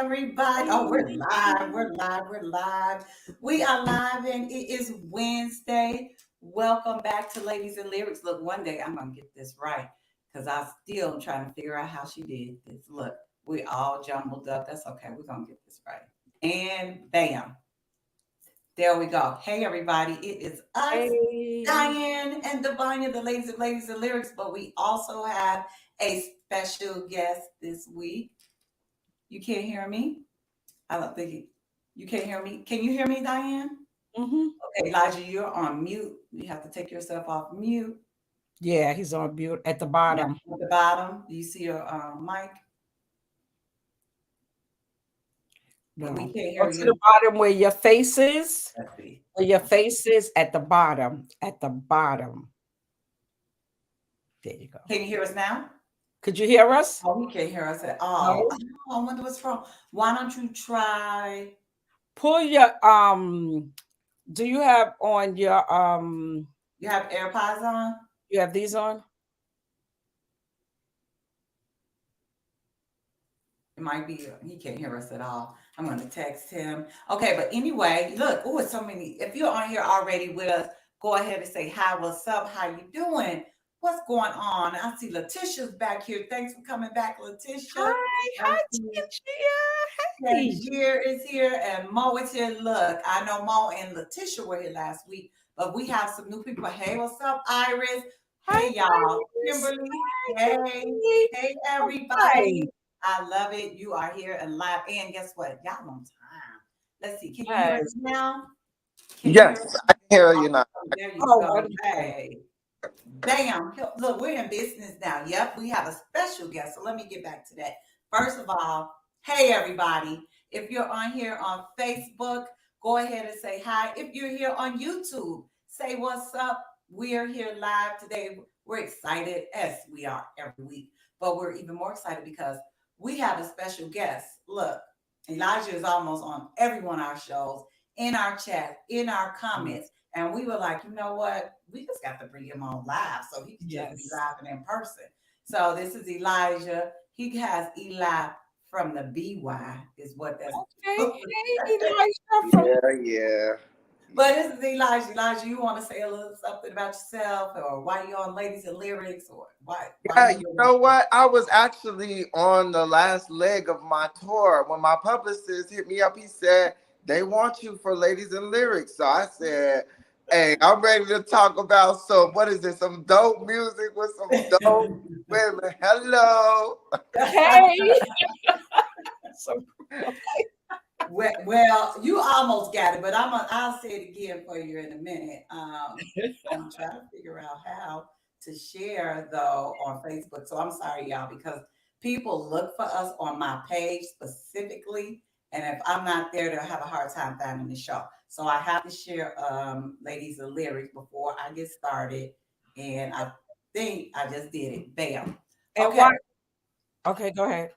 everybody. Oh, we're live. We're live. We are live, and it is Wednesday. Welcome back to Ladies and Lyrics. Look, one day I'm going to get this right because I still am trying to figure out how she did this. Look, we all jumbled up. That's okay. We're going to get this right. And bam. There we go. Hey, everybody. It is us, Diane and Divine, the ladies and lyrics, but we also have a special guest this week. You can't hear me? I don't think you can't hear me. Can you hear me, Diane? Mm-hmm. Okay, Elijah, you're on mute. You have to take yourself off mute. Yeah, he's on mute at the Yeah, bottom. at the bottom. Do you see your mic? No. We can't Go hear to the you. bottom where your face is. Let's see. Where your face is at the bottom. At the bottom. There you go. Can you hear us now? Could you hear us? Oh, we can't hear us at all. No. I wonder what's wrong. Why don't you try? Pull your do you have on your You have AirPods on? you have these on? It might be he can't hear us at all. I'm going to text him. Okay, but anyway, look, oh, it's so many. If you're on here already with us, go ahead and say hi. What's up? How you doing? What's going on? I see Letitia's back here. Thanks for coming back, Letitia. Hi, Titia. Hey. Here is here, and Mo is here. Look, I know Mo and Letitia were here last week, but we have some new people. Hey, what's up, Iris? Hey, y'all. Kimberly. Hey, everybody. I love it. You are here and live. And guess what? Y'all on time. Let's see. Can you hear us now? Yes, I can hear you now. There you go. Hey. Bam. Look, we're in business now. Yep, we have a special guest. So let me get back to that. First of all, hey, everybody. If you're on here on Facebook, go ahead and say hi. If you're here on YouTube, say what's up. We are here live today. We're excited, as we are every week, but we're even more excited because we have a special guest. Look, Elijah is almost on every one of our shows, in our chat, in our comments. And we were like, you know what? We just got to bring him on live so he can just be live and in person. So this is Elijah. He has Eli from the BY, is what that's. Yeah. But this is Elijah. Elijah, you want to say a little something about yourself, or why you on Ladies and Lyrics, or why? Yeah, you know what? I was actually on the last leg of my tour when my publicist hit me up. He said they want you for Ladies and Lyrics. So I said, hey, I'm ready to talk about some dope music with some dope women. Hello. Hey. Well, you almost got it, but I'll say it again for you in a minute. I'm trying to figure out how to share though on Facebook. So I'm sorry, y'all, because people look for us on my page specifically, and if I'm not there, they'll have a hard time finding the show. So I have to share Ladies and Lyrics before I get started, and I think I just did it. Bam. Okay. Okay, go ahead.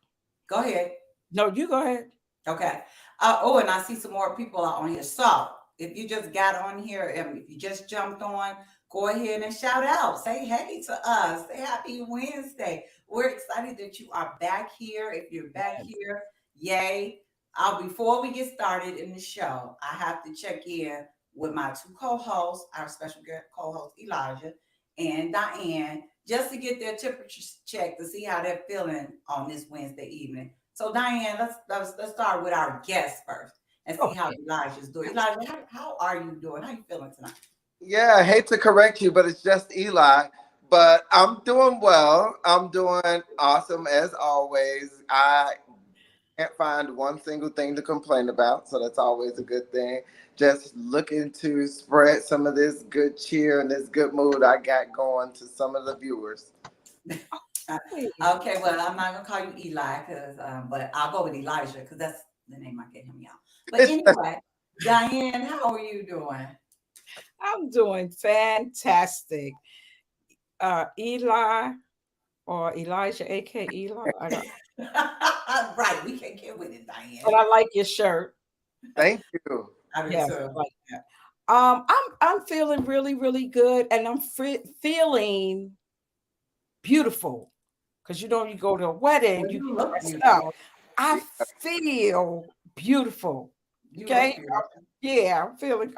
Go ahead. No, you go ahead. Okay. And I see some more people are on here. So if you just got on here and if you just jumped on, go ahead and shout out. Say hey to us. Say happy Wednesday. We're excited that you are back here. If you're back here, yay. Before we get started in the show, I have to check in with my two co-hosts, our special co-host Elijah and Diane, just to get their temperatures checked to see how they're feeling on this Wednesday evening. So Diane, let's start with our guest first and see how Elijah's doing. Elijah, how are you doing? How you feeling tonight? Yeah, I hate to correct you, but it's just Eli. But I'm doing well. I'm doing awesome as always. I can't find one single thing to complain about, so that's always a good thing. Just looking to spread some of this good cheer and this good mood I got going to some of the viewers. Okay, well, I'm not gonna call you Eli but I'll go with Elijah because that's the name I gave him, y'all. But anyway, Diane, how are you doing? I'm doing fantastic. Eli or Elijah, aka Eli. I don't. Right, we can't get with it, Diane. But I like your shirt. Thank you. I yes, I like that. I'm feeling really, really good, and I'm feeling beautiful because you know you go to a wedding, you look beautiful. I Yeah, feel beautiful. You Okay. look beautiful. Yeah,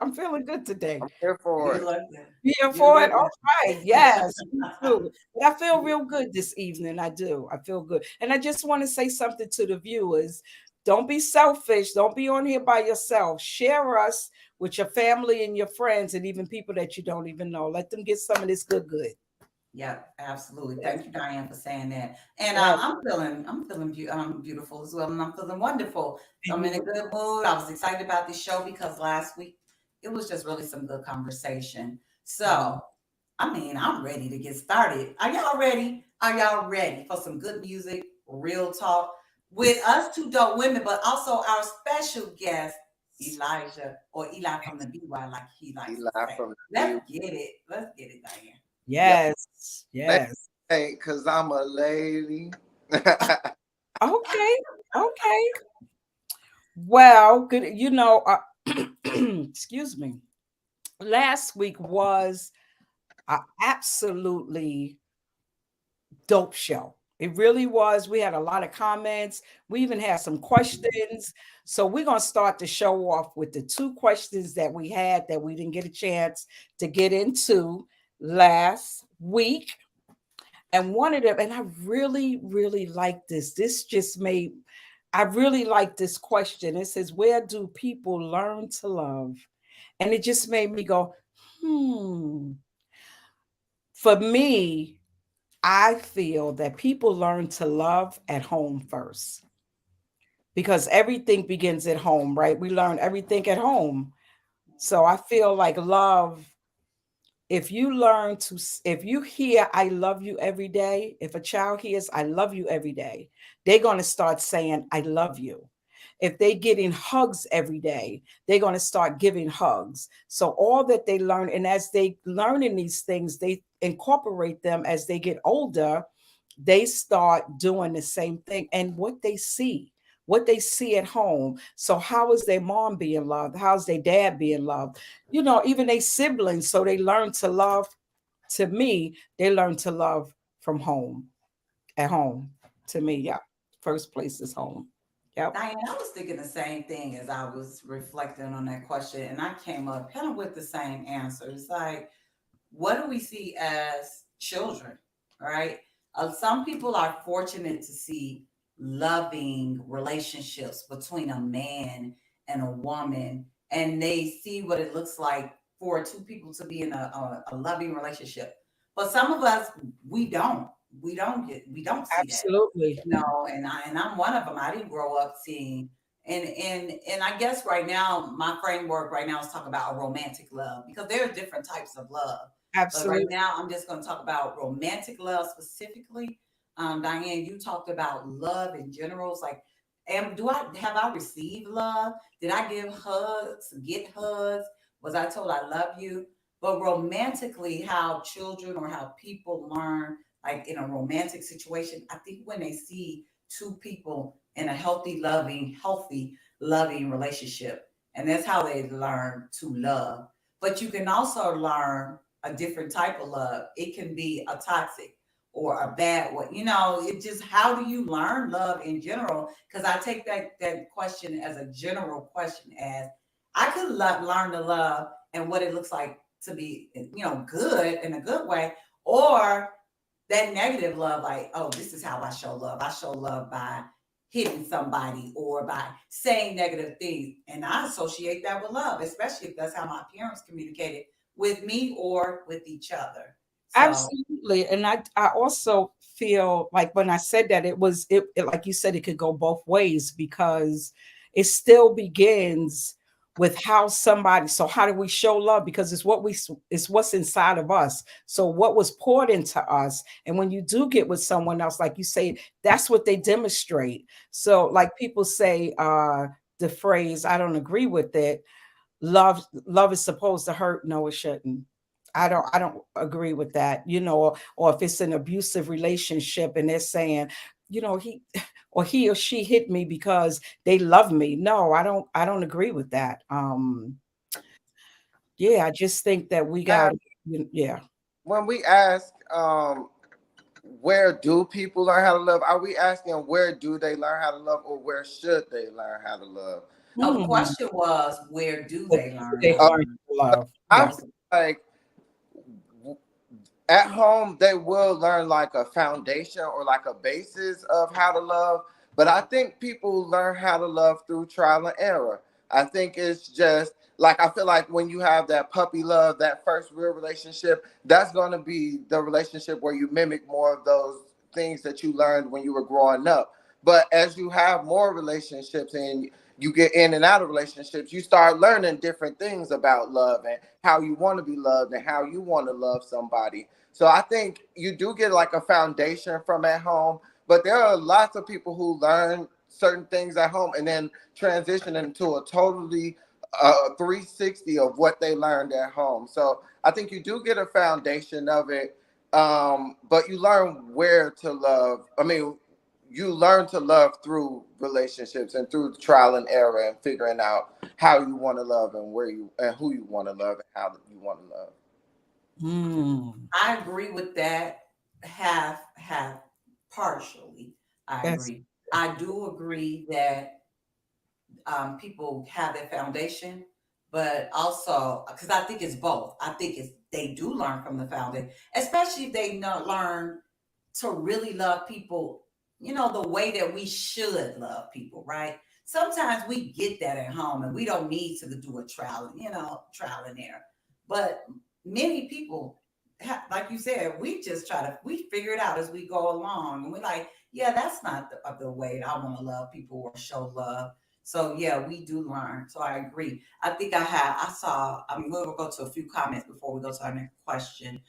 I'm feeling good today. I'm here for You it. look good. Here You for it. look All right. good. Yes, me too. But I feel real good this evening. I do. I feel good. And I just want to say something to the viewers. Don't be selfish. Don't be on here by yourself. Share us with your family and your friends and even people that you don't even know. Let them get some of this good. Yeah, absolutely. Yes. Thank you, Diane, for saying that. And Yes. I'm feeling beautiful as well, and I'm feeling wonderful. So And I'm you in a look good mood. I was excited about this show because last week it was just really some good conversation. mhm. So, I mean, I'm ready to get started. Are y'all ready? Are y'all ready for some good music, real talk with us two dope women, but also our special guest, Elijah or Eli from the BY, like he likes to Eli say. from the B. Let's get it. Let's get it, Diane. Yeah, Yes. Yes. because I'm a lady. Okay. Okay. Well, good. Excuse me. Last week was an absolutely dope show. It really was. We had a lot of comments. We even had some questions. So we're going to start the show off with the two questions that we had that we didn't get a chance to get into last week. And one of them, and I really, really like this. I really like this question. It says, where do people learn to love? And it just made me go, hmm. For me, I feel that people learn to love at home first because everything begins at home, right? We learn everything at home. So I feel like love, if you hear I love you every day, if a child hears I love you every day, they're going to start saying I love you. If they getting hugs every day, they're going to start giving hugs. So all that they learn, and as they learning these things, they incorporate them as they get older, they start doing the same thing. And what they see at home. So how is their mom being loved? How's their dad being loved? Even they siblings. So they learn to love. To me, they learn to love from home, at home. To me, yeah. First place is home. Yep. Diane, I was thinking the same thing as I was reflecting on that question, and I came up kind of with the same answer. It's like, what do we see as children, right? Some people are fortunate to see loving relationships between a man and a woman, and they see what it looks like for two people to be in a loving relationship. But some of us, we don't. We don't see that. Absolutely. No, and I'm one of them. I didn't grow up seeing, and I guess right now my framework right now is talk about a romantic love because there are different types of love. But right Absolutely. now I'm just going to talk about romantic love specifically. Diane, you talked about love in general. It's like, do I have I received love? Did I give hugs? Get hugs? Was I told I love you? But romantically, how children or how people learn like in a romantic situation, I think when they see two people in a healthy, loving relationship, and that's how they learn to love. But you can also learn a different type of love. It can be a toxic or a bad one. It just how do you learn love in general? Because I take that question as a general question as I could learn to love and what it looks like to be, good in a good way, or that negative love, like, oh, this is how I show love. I show love by hitting somebody or by saying negative things. And I associate that with love, especially if that's how my parents communicated with me or with each other. So, Absolutely. And I also feel like when I said that it like you said, it could go both ways because it still begins with how somebody, so how do we show love? Because it's what's inside of us. So what was poured into us. And when you do get with someone else, like you say, that's what they demonstrate. So like people say, the phrase, I don't agree with it. Love is supposed to hurt. No, it shouldn't. I don't agree with that, or if it's an abusive relationship and they're saying, he or she hit me because they love me. No, I don't agree with that. Yeah, I just think that we got, yeah. When we ask, where do people learn how to love? Are we asking where do they learn how to love, or where should they learn how to love? No, the Hmm. question was, where do But they learn they how to Uh, learn learn? to love. I Yes. feel like at home they will learn like a foundation or like a basis of how to love, but I think people learn how to love through trial and error. I think it's just like, I feel like when you have that puppy love, that first real relationship, that's going to be the relationship where you mimic more of those things that you learned when you were growing up. But as you have more relationships and you get in and out of relationships, you start learning different things about love and how you want to be loved and how you want to love somebody. So I think you do get like a foundation from at home, but there are lots of people who learn certain things at home and then transition into a totally 360 of what they learned at home. So I think you do get a foundation of it, but you learn where to love. I mean, you learn to love through relationships and through trial and error and figuring out how you want to love and where you and who you want to love and how you want to love. Mm. I agree with that. Half, partially. I That's agree. I do agree that people have their foundation, but also because I think it's both. I think it's they do learn from the foundation, especially if they not learn to really love people, the way that we should love people, right? Sometimes we get that at home and we don't need to do a trial, trial and error. But many people, like you said, we figure it out as we go along. And we're like, yeah, that's not the way I want to love people or show love. So yeah, we do learn. So I agree. We'll go to a few comments before we go to our next question.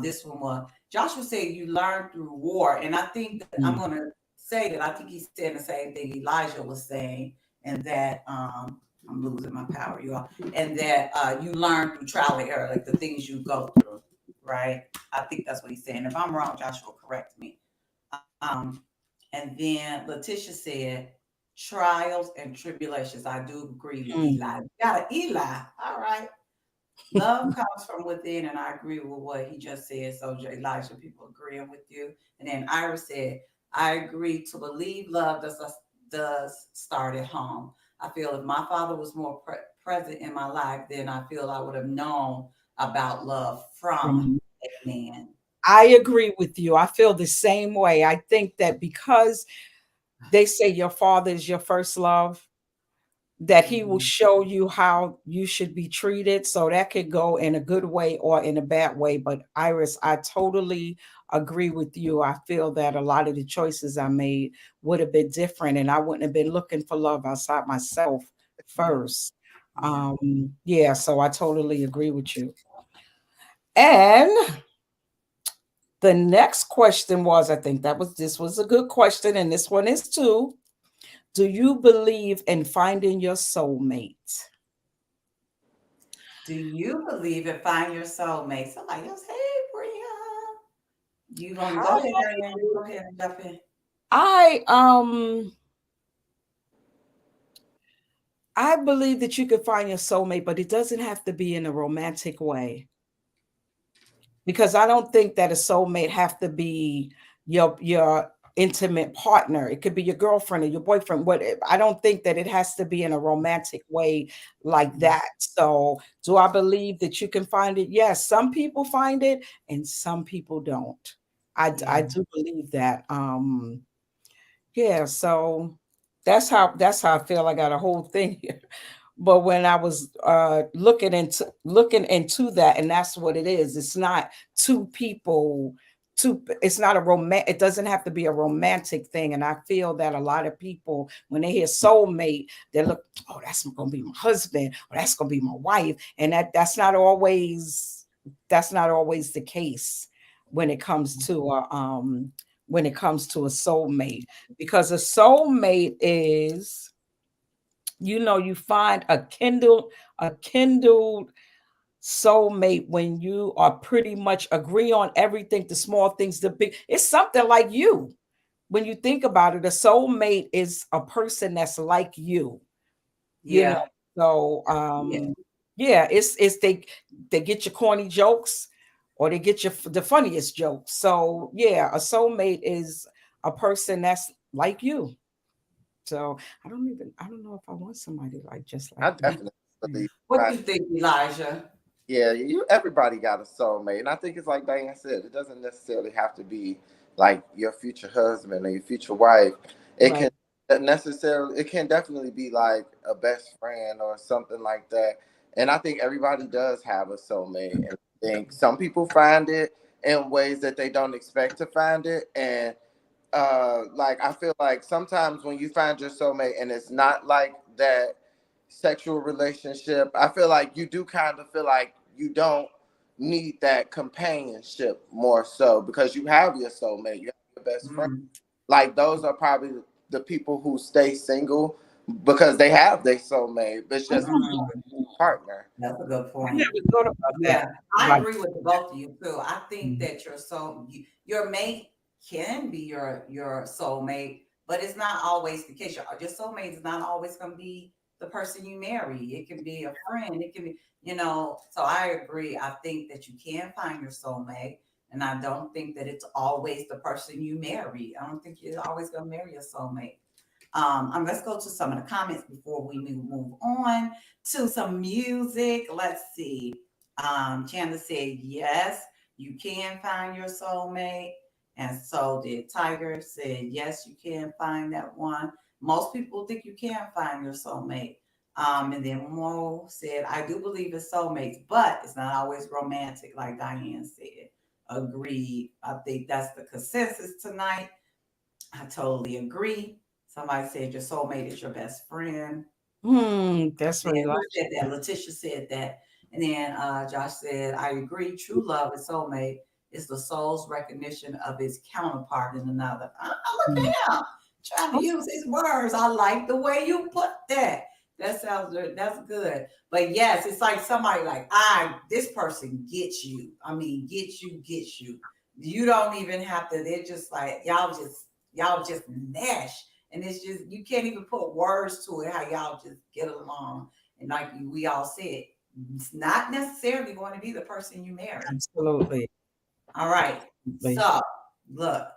This one was Joshua said you learn through war. And I think that I'm mm. going to say that I think he's saying the same thing Elijah was saying, and that I'm losing my power, you all, and that you learn through trial and error, like the things you go through, right? I think that's what he's saying. If I'm wrong, Joshua, correct me. Um, and then Letitia said, trials and tribulations. I do agree with Mm. Eli. Got an Eli. All right. Love comes from within, and I agree with what he just said. So, Elijah, people agreeing with you. And then Iris said, I agree to believe love does start at home. I feel if my father was more present in my life, then I feel I would have known about love from From a man. I agree with you. I feel the same way. I think that because they say your father is your first love, that he will Mhm. show you how you should be treated. So that could go in a good way or in a bad way. But Iris, I totally agree with you. I feel that a lot of the choices I made would have been different, and I wouldn't have been looking for love outside myself Yeah. first. Yeah. Yeah, so I totally agree with you. And the next question was, I think this was a good question, and this one is too. Do you believe in finding your soulmate? Do you believe and find your soulmate? Somebody else, hey, Bria. You gonna go Hi. ahead, Ariane. Go ahead and jump in. I I believe that you could find your soulmate, but it doesn't have to be in a romantic way. Because I don't think that a soulmate have to be your intimate partner. It could be your girlfriend or your boyfriend. What I don't think that it has to be in a romantic way like that. So, do I believe that you can find it? Yes, some people find it and some people don't. I Yeah. do believe that. Yeah, so that's how I feel. I got a whole thing here. But when I was looking into that, and that's what it is. It's not two people, it's not it doesn't have to be a romantic thing. And I feel that a lot of people, when they hear soulmate, they look, oh, that's gonna be my husband, or that's gonna be my wife. And that's not always the case when it comes to a soulmate, because a soulmate is, you find a kindled soulmate when you are pretty much agree on everything, the small things, the big. It's something like you. When you think about it, a soulmate is a person that's like you, you know. Yeah. So Yeah. yeah, it's they get your corny jokes, or they get you the funniest jokes. So yeah, a soulmate is a person that's like you. So I don't know if I want somebody like just I like me. definitely believe. What do you think, Elijah? Yeah, everybody got a soulmate, and I think it's like Diane said, it doesn't necessarily have to be like your future husband or your future wife. It Right. can it can definitely be like a best friend or something like that. And I think everybody does have a soulmate, and I think some people find it in ways that they don't expect to find it, and like I feel like sometimes when you find your soulmate and it's not like that sexual relationship, I feel like you do kind of feel like you don't need that companionship more so because you have your soulmate, you have your best friend. Mm. Like those are probably the people who stay single because they have their soulmate, but it's just Mhm. partner. That's a good I point. never thought about that. Yeah, I Like, agree with the both of you too. I think mhm. that your mate can be your soulmate, but it's not always the case. Your soulmate is not always going to be the person you marry. It can be a friend. It can be, So I agree. I think that you can find your soulmate, and I don't think that it's always the person you marry. I don't think you're always going to marry your soulmate. Let's go to some of the comments before we move on to some music. Let's see. Chandler said, yes, you can find your soulmate. And so did Tiger said, yes, you can find that one. Most people think you can find your soulmate. And then Mo said, I do believe in soulmates, but it's not always romantic, like Diane said. Agreed. I think that's the consensus tonight. I totally agree. Somebody said your soulmate is your best friend. That's Then right. who said that? Letitia said that. And then Josh said, I agree. True love and soulmate is the soul's recognition of its counterpart in another. Look Mhm. at him trying to use his words. I like the way you put that. That sounds good. That's good. But yes, it's like somebody like, this person gets you. I mean, gets you. You don't even have to, they're just like, y'all just mesh. And it's just, you can't even put words to it, how y'all just get along. And like we all said, it's not necessarily going to be the person you marry. Absolutely. All right. Absolutely. So, look,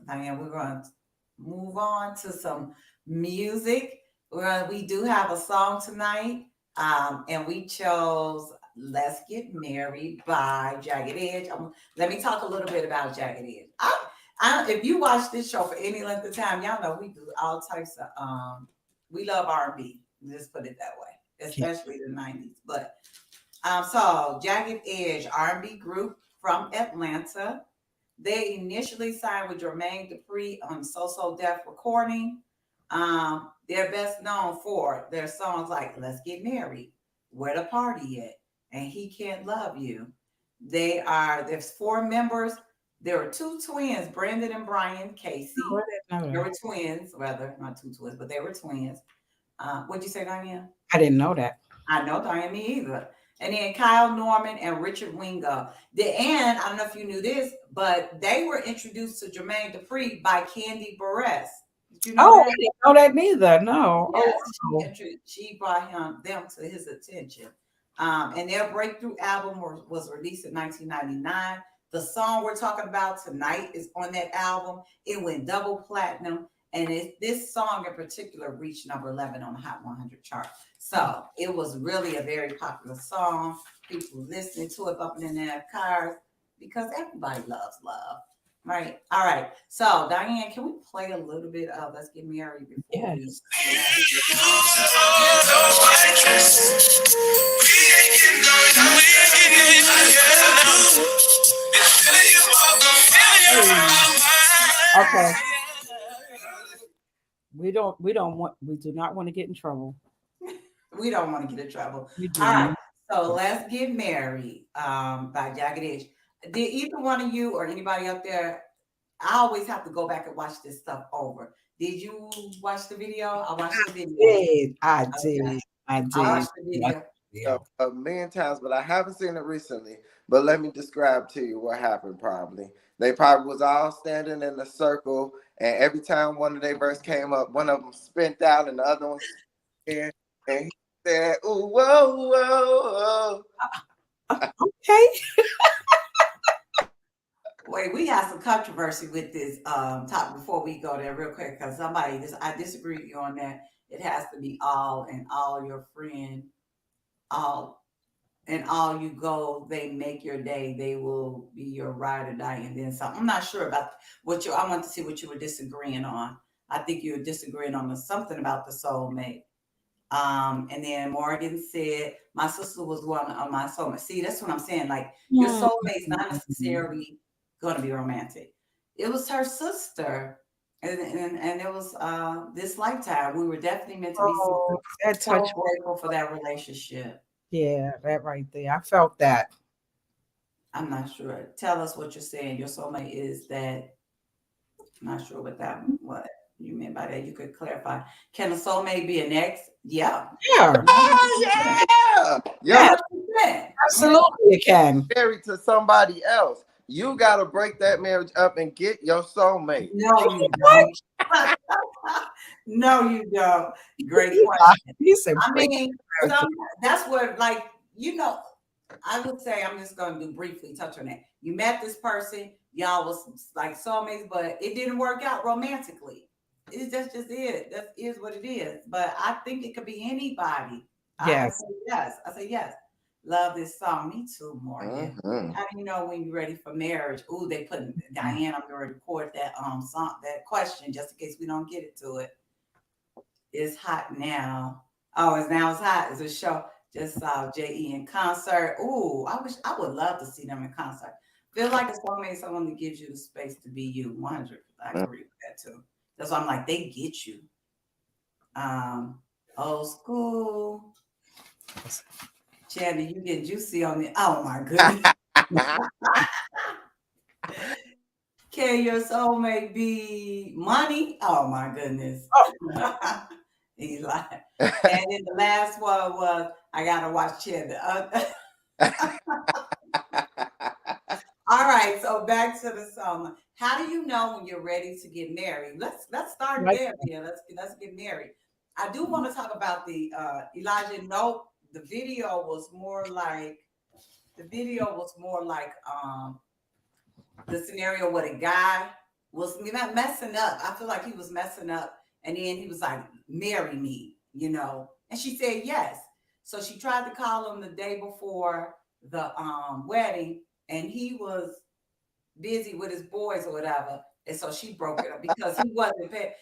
Diane, we're going to move on to some music. We do have a song tonight, and we chose "Let's Get Married" by Jagged Edge. Let me talk a little bit about Jagged Edge. If you watch this show for any length of time, y'all know we do all types of. We love R&B. Just put it that way, Yeah. especially the '90s. But so Jagged Edge R&B group from Atlanta. They initially signed with Jermaine Dupri on So So Def recording. They're best known for their songs like Let's Get Married, Where the Party At, and He Can't Love You. There's 4 members. There were 2 twins, Brandon and Brian Casey. Oh, I didn't They know were that. twins, rather, not 2 twins, but they were twins. What'd you say, Diane? I didn't know that. I know, Diane, me either. And then Kyle Norman and Richard Wingo. I don't know if you knew this, but they were introduced to Jermaine Dupri by Candy Burress. Did you know Oh, that? I didn't know that neither. No. Oh, Yes, wow. she brought them to his attention. And their breakthrough album was released in 1999. The song we're talking about tonight is on that album. It went double platinum. And this song in particular reached number 11 on the Hot 100 chart. So it was really a very popular song. People listening to it, bumping in their cars, because everybody loves love. Right. All right. So, Diane, can we play a little bit of Let's Get Married before we? Yes. Okay. We do not want to get in trouble. We don't want to get in trouble. We do All right. not. So, Let's Get Married by Jagged Edge. Did either one of you or anybody up there? I always have to go back and watch this stuff over. Did you watch the video? I watched the video. I Okay. did. I I did. watched the video. Yeah. A million times, but I haven't seen it recently. But let me describe to you what happened. Probably they probably was all standing in a circle, and every time one of their verse came up, one of them spent out, and the other one spent, and he said, "Ooh, whoa, whoa, whoa." Okay. Wait, we have some controversy with this topic before we go there real quick because I disagree with you on that. It has to be all and all your friend, all and all you go, they make your day. They will be your ride or die, and then some. I'm not sure about what you. I want to see what you were disagreeing on. I think you were disagreeing on something about the soulmate. And then Morgan said, my sister was one of my soulmates. See, that's what I'm saying. Like, your soulmate's not necessarily going to be romantic. It was her sister. And it was this lifetime. We were definitely meant to be Oh, sisters. that So touched. grateful for that relationship. Yeah, that right there. I felt that. I'm not sure. Tell us what you're saying. Your soulmate is that. I'm not sure what you meant by that. You could clarify. Can a soulmate be an ex? Yeah. Yeah, 100%. Yeah. Yo, 100%. absolutely, it can. married to somebody else. You gotta break that marriage up and get your soulmate. No, you don't. No, you don't. Great question. He said, I break. mean, some that's what like I would say I'm just gonna do briefly touch on that. You met this person, y'all was like soulmates, but it didn't work out romantically. That's just it. That is what it is. But I think it could be anybody. I Yes. say yes. I say yes. Love this song. Me too, Morgan. Mhm. How do you know when you're ready for marriage? Ooh, they put Diane. I'm gonna record that song, that question, just in case we don't get it to it. It's hot now. Oh, it's hot. It's a show. Just saw J.E. in concert. Ooh, I would love to see them in concert. Feel like it's someone that gives you the space to be you. 100. I agree with that too. That's why I'm like, they get you. Um, Old school. Chandy, you get juicy on me. Oh my goodness. Can your soulmate be money? Oh my goodness. He's like, and then the last one was I gotta watch Chandy. All right, so back to the song. How do you know when you're ready to get married? Let's start Like, there. Yeah, let's get married. I do want to talk about the Elijah. No, the video was more like the scenario where the guy was not messing up. I feel like he was messing up, and then he was like, "Marry me," and she said yes. So she tried to call him the day before the wedding, and he was busy with his boys or whatever, and so she broke it up because he wasn't paid.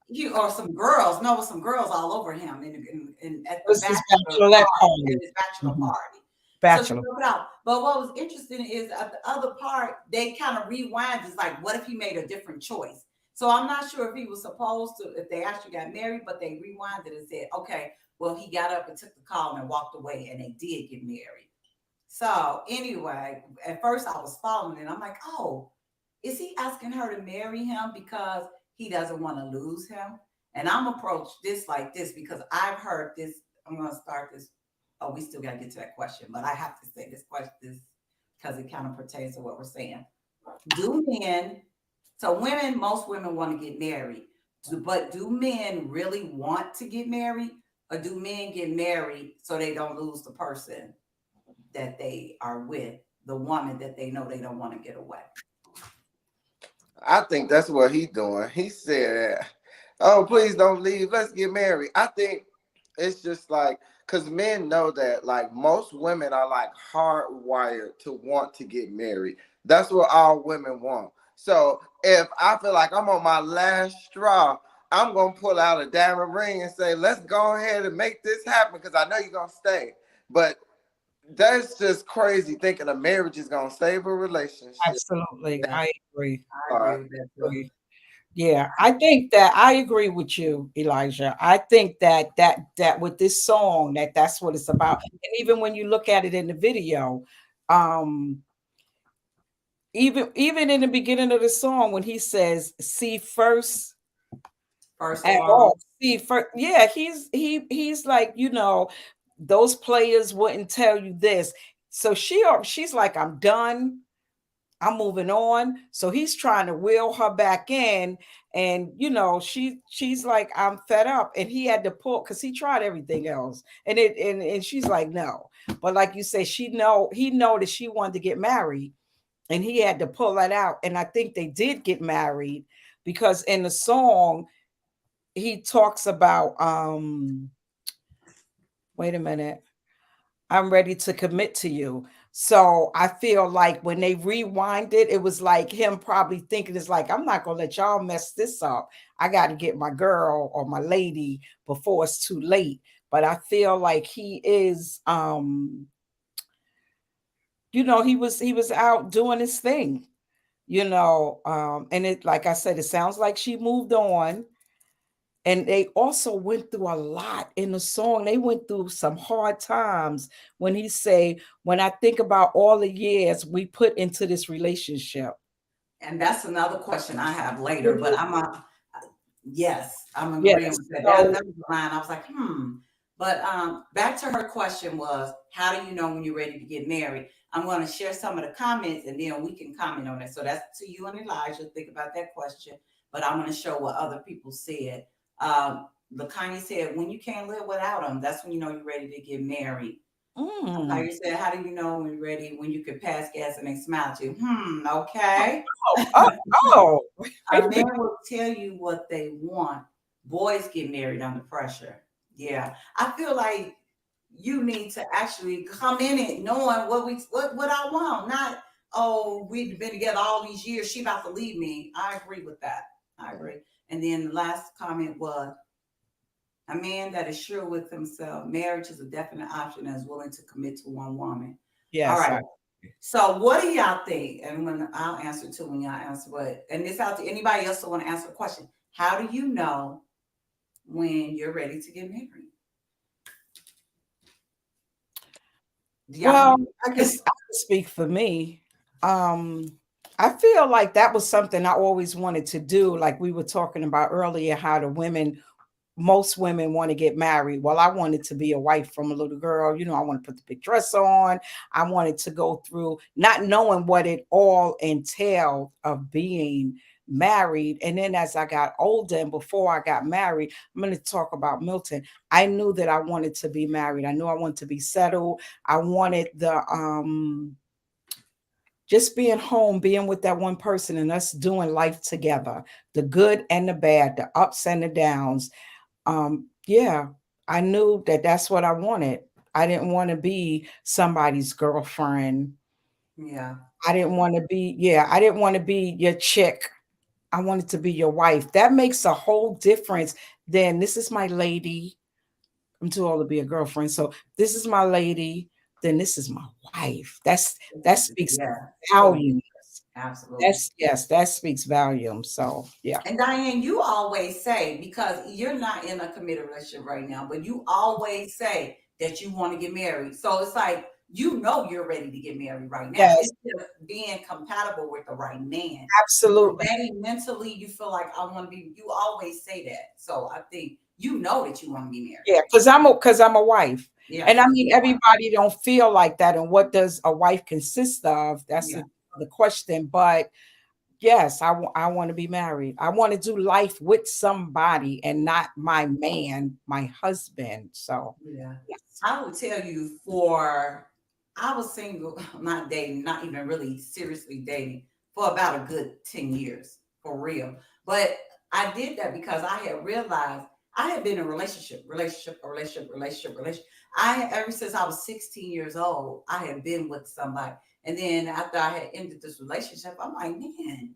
You or some girls, no, with some girls all over him in at the this is bachelor bachelorette party, party. at his bachelor Mhm. party. So she Bachelor. broke it out. But what was interesting is at the other part, they kind of rewind. It's like, what if he made a different choice? So I'm not sure if he was supposed to, if they actually got married, but they rewinded and said, okay, well, he got up and took the call and walked away, and they did get married. So anyway, at first I was following it. I'm like, oh, is he asking her to marry him because he doesn't want to lose him? And I'm approach this like this because I've heard this. I'm going to start this. Oh, we still got to get to that question, but I have to say this question because it kind of pertains to what we're saying. Do men, so most women want to get married, but do men really want to get married, or do men get married so they don't lose the person that they are with, the woman that they know they don't want to get away? I think that's what he's doing. He said, "Oh, please don't leave. Let's get married." I think it's just like because men know that like most women are like hardwired to want to get married. That's what all women want. So if I feel like I'm on my last straw, I'm gonna pull out a diamond ring and say, "Let's go ahead and make this happen," because I know you're gonna stay. But that's just crazy thinking a marriage is gonna save a relationship. Absolutely. Yeah, I agree. I agree with that too. Yeah, I think that I agree with you, Elijah. I think that with this song, that's what it's about. And even when you look at it in the video, um, even in the beginning of the song, when he says, "See first First at love. all, see first," yeah, he's like, those players wouldn't tell you this. So she's like, "I'm done. I'm moving on." So he's trying to wheel her back in. And she's like, "I'm fed up." And he had to pull because he tried everything else. And she's like, "No." But like you say, he know that she wanted to get married. and he had to pull that out. And I think they did get married because in the song he talks about wait a minute, I'm ready to commit to you. So I feel like when they rewind it, it was like him probably thinking, it's like, I'm not gonna let y'all mess this up. I got to get my girl or my lady before it's too late. But I feel like he is he was out doing his thing, and it, like I said, it sounds like she moved on. And they also went through a lot in the song. They went through some hard times when he say, when I think about all the years we put into this relationship. And that's another question I have later, but yes, I'm agreeing Yes. with that. So, That was the line. I was like, But back to her question was, how do you know when you're ready to get married? I'm going to share some of the comments and then we can comment on it. So that's to you and Elijah. Think about that question. But I'm going to show what other people said. LaKanye said, when you can't live without them, that's when you know you're ready to get married. mm, You said, how do you know when you're ready, when you can pass gas and they smile at you? Okay. oh, oh, A man will tell you what they want. Boys get married under pressure. Yeah. I feel like you need to actually come in it knowing what I want. Not, oh, we've been together all these years. She about to leave me. I agree with that. I agree. And then the last comment was, a man that is sure with himself, marriage is a definite option and is willing to commit to one woman. All yes. right. So what do y'all think? And when I'll answer too, when y'all answer what, and this out to anybody else that want to answer the question. How do you know when you're ready to get married? Well, I can speak for me. I feel like that was something I always wanted to do. Like we were talking about earlier, how most women want to get married. Well, I wanted to be a wife from a little girl. I want to put the big dress on. I wanted to go through not knowing what it all entailed of being married. And then as I got older and before I got married, I'm going to talk about Milton. I knew that I wanted to be married. I knew I wanted to be settled. I wanted just being home, being with that one person and us doing life together, the good and the bad, the ups and the downs. Yeah, I knew that that's what I wanted. I didn't want to be somebody's girlfriend. Yeah. I didn't want to be your chick. I wanted to be your wife. That makes a whole difference. Then this is my lady. I'm too old to be a girlfriend. So this is my lady. Then this is my wife. That speaks volumes. Absolutely. That speaks volumes. So yeah. And Diane, you always say, because you're not in a committed relationship right now, but you always say that you want to get married. So it's like, you're ready to get married right now. Yes. It's just being compatible with the right man. Absolutely. Ready mentally, you feel like I want to be. You always say that. So I think you know that you want to be married. Yeah, because I'm a wife. Yeah. And I mean, everybody don't feel like that. And what does a wife consist of? That's the question. But yes, I want to be married. I want to do life with somebody and not my man, my husband. So yes. I will tell you, I was single, not dating, not even really seriously dating for about a good 10 years, for real. But I did that because I had realized I had been in a relationship. Ever since I was 16 years old, I had been with somebody. And then after I had ended this relationship, I'm like, man,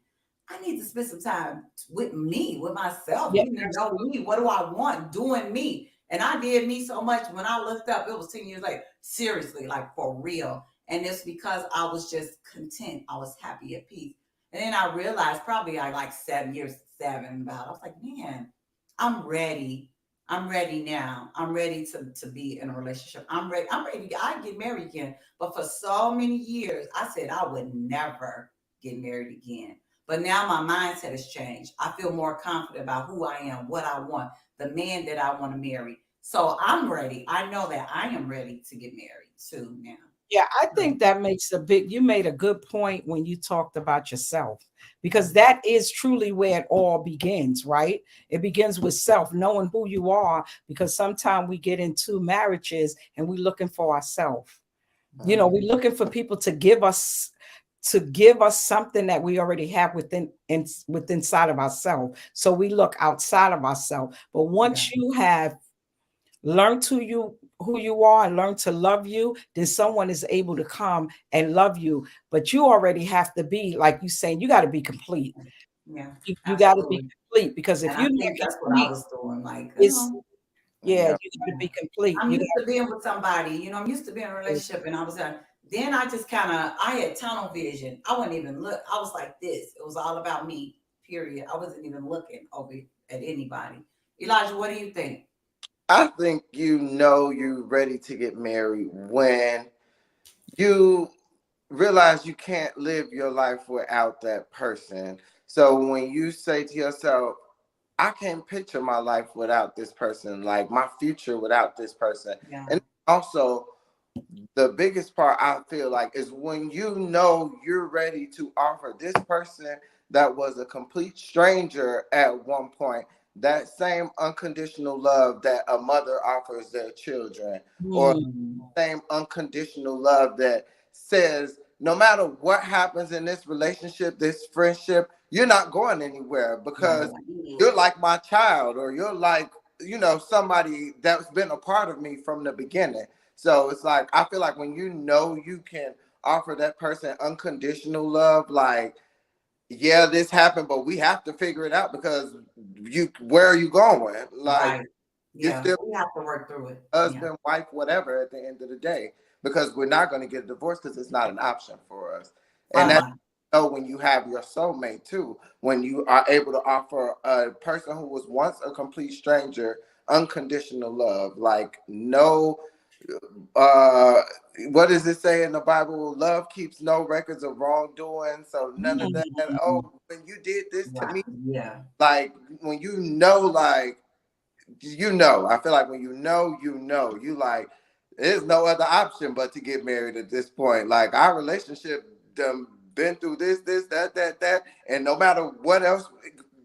I need to spend some time with me, with myself, getting to know me. What do I want? Doing me. And I did me so much. When I looked up, it was 10 years later. Seriously, like for real. And it's because I was just content. I was happy at peace. And then I realized probably like 7 years, about. I was like, man, I'm ready. I'm ready now. I'm ready to be in a relationship. I'm ready. I get married again. But for so many years, I said I would never get married again. But now my mindset has changed. I feel more confident about who I am, what I want, the man that I want to marry. So I'm ready. I know that I am ready to get married too now. Yeah, I think that makes you made a good point when you talked about yourself, because that is truly where it all begins, right? It begins with self, knowing who you are, because sometimes we get into marriages and we're looking for ourselves. We're looking for people to give us to give us something that we already have within inside of ourselves. So we look outside of ourselves. But once you have learned who you are and learn to love you, then someone is able to come and love you. But you already have to be, like you saying, you got to be complete. Yeah, You got to be absolutely. complete, because if And I you're not think that's what I complete, was doing. Like, it's yeah, Yeah. you got to be complete. I'm You used to being with somebody, I'm used to being in a relationship, and I was then I just I had tunnel vision. I wouldn't even look. I was like this. It was all about me, period. I wasn't even looking over at anybody. Elijah, what do you think? I think you're ready to get married when you realize you can't live your life without that person. So when you say to yourself, I can't picture my life without this person, like my future without this person. Yeah. And also, the biggest part I feel like is when you're ready to offer this person that was a complete stranger at one point that same unconditional love that a mother offers their children, or Mm. same unconditional love that says no matter what happens in this relationship, this friendship, you're not going anywhere because you're like my child, or you're like, somebody that's been a part of me from the beginning. So it's like, I feel like when you can offer that person unconditional love, like, yeah, this happened, but we have to figure it out because where are you going? Like, Right. you're Yeah. still We have to work through it. Yeah. husband, wife, whatever at the end of the day, because we're not going to get a divorce because it's not an option for us. And Oh that's my. when you have your soulmate too, when you are able to offer a person who was once a complete stranger unconditional love, like no uh what does it say in the Bible? Love keeps no records of wrongdoing. So none of that. Oh, Mm. when you did this to Right. me, Yeah. like when like I feel like when you like, there's no other option but to get married at this point. Like our relationship done been through this, that, and no matter what else